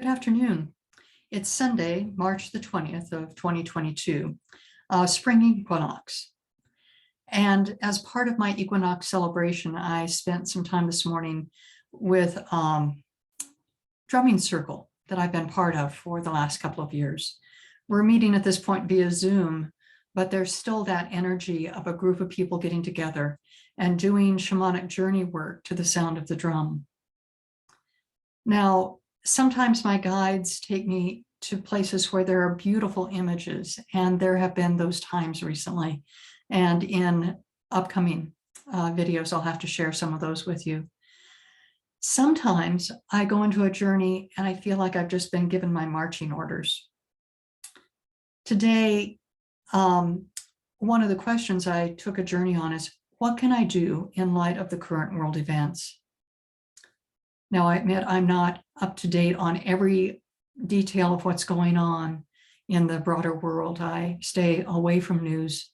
Good afternoon. It's Sunday, March the 20th of 2022, Spring Equinox. And as part of my equinox celebration, I spent some time this morning with drumming circle that I've been part of for the last couple of years. We're meeting at this point via Zoom, but there's still that energy of a group of people getting together and doing shamanic journey work to the sound of the drum. Now, sometimes my guides take me to places where there are beautiful images, and there have been those times recently. And in upcoming videos, I'll have to share some of those with you. Sometimes I go into a journey and I feel like I've just been given my marching orders. Today, one of the questions I took a journey on is, what can I do in light of the current world events? Now, I admit I'm not up to date on every detail of what's going on in the broader world. I stay away from news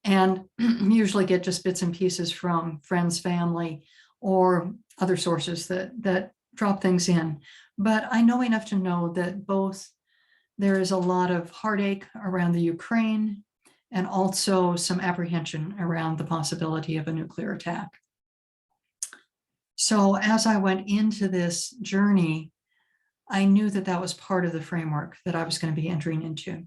and usually get just bits and pieces from friends, family, or other sources that drop things in. But I know enough to know that both there is a lot of heartache around the Ukraine and also some apprehension around the possibility of a nuclear attack. So as I went into this journey, I knew that that was part of the framework that I was going to be entering into.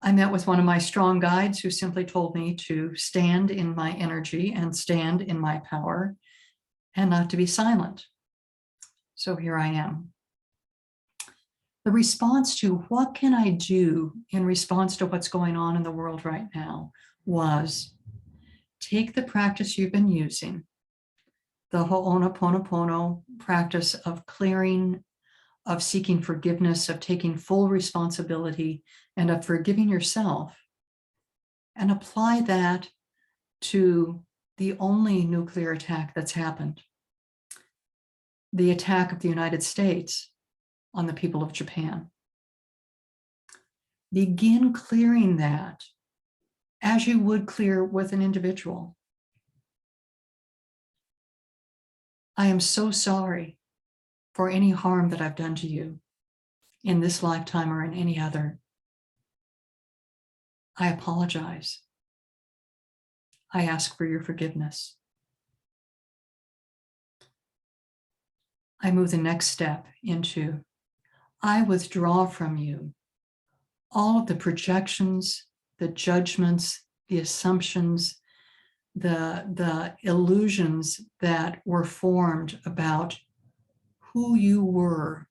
I met with one of my strong guides who simply told me to stand in my energy and stand in my power and not to be silent. So here I am. The response to what can I do in response to what's going on in the world right now was take the practice you've been using, the Ho'oponopono practice of clearing, of seeking forgiveness, of taking full responsibility, and of forgiving yourself, and apply that to the only nuclear attack that's happened, the attack of the United States on the people of Japan. Begin clearing that as you would clear with an individual. I am so sorry for any harm that I've done to you in this lifetime or in any other. I apologize. I ask for your forgiveness. I move the next step into, I withdraw from you all of the projections, the judgments, the assumptions, the illusions that were formed about who you were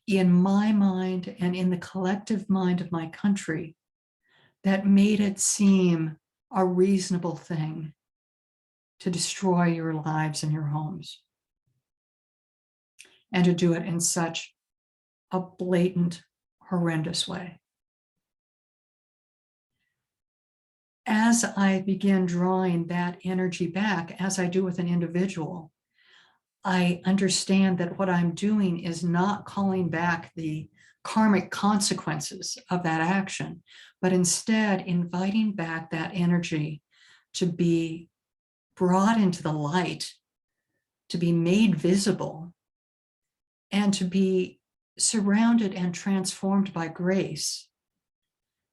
in my mind and in the collective mind of my country that made it seem a reasonable thing to destroy your lives and your homes, and to do it in such a blatant, horrendous way. As I begin drawing that energy back, as I do with an individual, I understand that what I'm doing is not calling back the karmic consequences of that action, but instead inviting back that energy to be brought into the light, to be made visible, and to be surrounded and transformed by grace,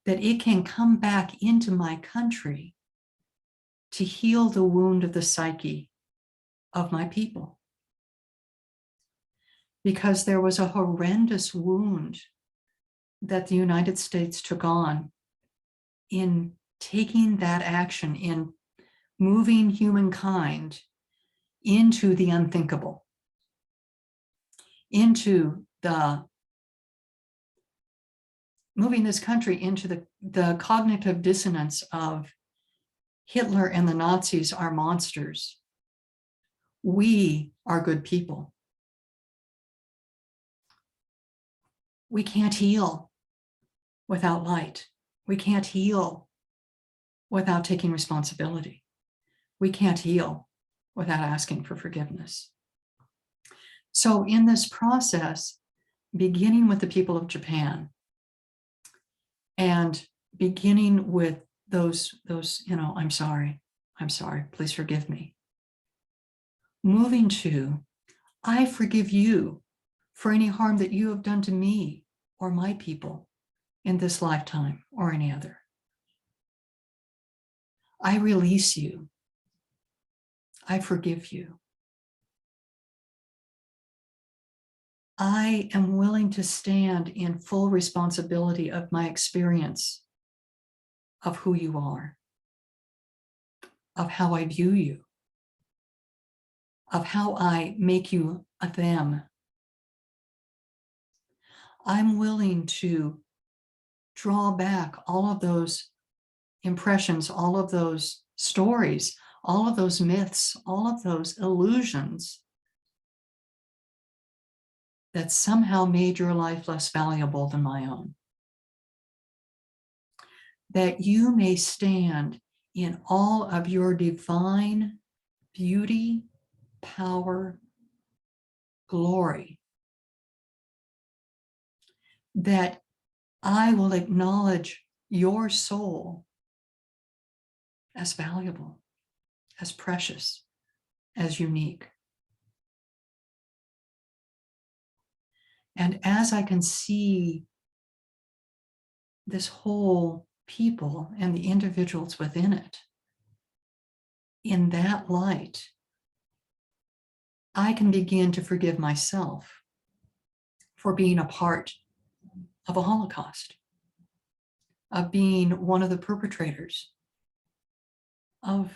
that it can come back into my country to heal the wound of the psyche of my people. Because there was a horrendous wound that the United States took on in taking that action, in moving humankind into the unthinkable, into the moving this country into the cognitive dissonance of Hitler and the Nazis are monsters. We are good people. We can't heal without light. We can't heal without taking responsibility. We can't heal without asking for forgiveness. So in this process, beginning with the people of Japan and beginning with those, I'm sorry, please forgive me. Moving to, I forgive you for any harm that you have done to me or my people in this lifetime or any other. I release you. I forgive you. I am willing to stand in full responsibility of my experience of who you are, of how I view you, of how I make you a them. I'm willing to draw back all of those impressions, all of those stories, all of those myths, all of those illusions that somehow made your life less valuable than my own. That you may stand in all of your divine beauty, power, glory. That I will acknowledge your soul as valuable, as precious, as unique. And as I can see this whole people and the individuals within it, in that light, I can begin to forgive myself for being a part of a Holocaust, of being one of the perpetrators of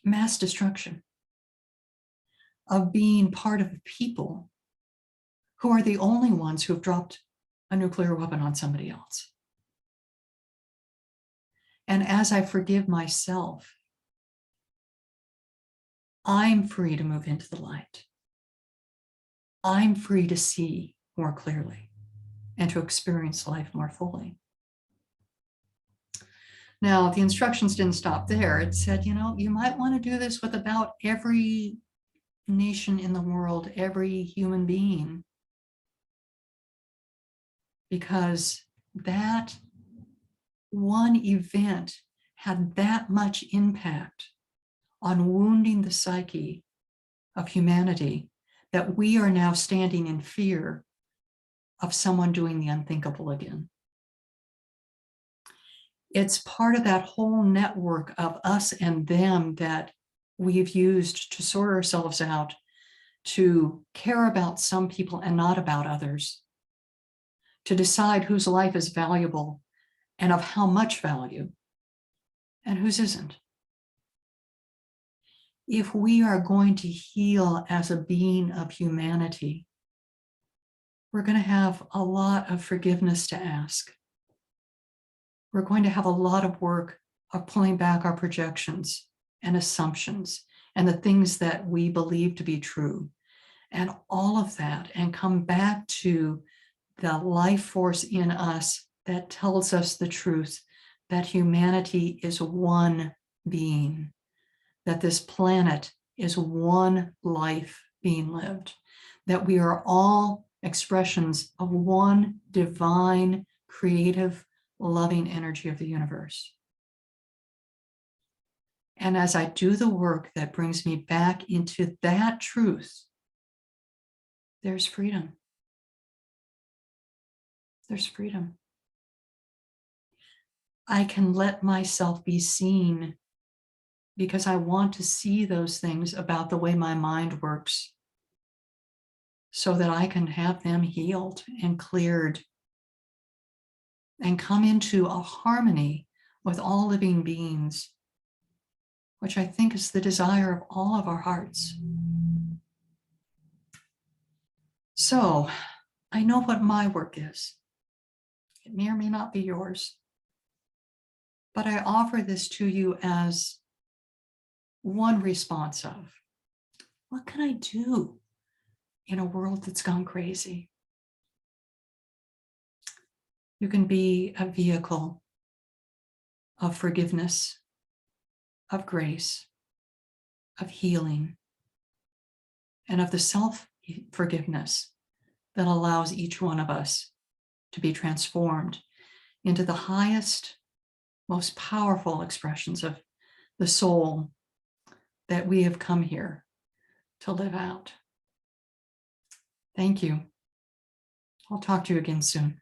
mass destruction, of being part of people who are the only ones who have dropped a nuclear weapon on somebody else. And as I forgive myself, I'm free to move into the light. I'm free to see more clearly and to experience life more fully. Now, the instructions didn't stop there. It said, you might want to do this with about every nation in the world, every human being, because that one event had that much impact on wounding the psyche of humanity that we are now standing in fear of someone doing the unthinkable again. It's part of that whole network of us and them that we've used to sort ourselves out, to care about some people and not about others, to decide whose life is valuable and of how much value and whose isn't. If we are going to heal as a being of humanity, we're going to have a lot of forgiveness to ask. We're going to have a lot of work of pulling back our projections and assumptions and the things that we believe to be true and all of that, and come back to the life force in us that tells us the truth, that humanity is one being, that this planet is one life being lived, that we are all expressions of one divine, creative, loving energy of the universe. And as I do the work that brings me back into that truth, there's freedom. There's freedom. I can let myself be seen because I want to see those things about the way my mind works so that I can have them healed and cleared and come into a harmony with all living beings, which I think is the desire of all of our hearts. So I know what my work is. It may or may not be yours, but I offer this to you as one response of, what can I do in a world that's gone crazy? You can be a vehicle of forgiveness, of grace, of healing, and of the self-forgiveness that allows each one of us to be transformed into the highest, most powerful expressions of the soul that we have come here to live out. Thank you. I'll talk to you again soon.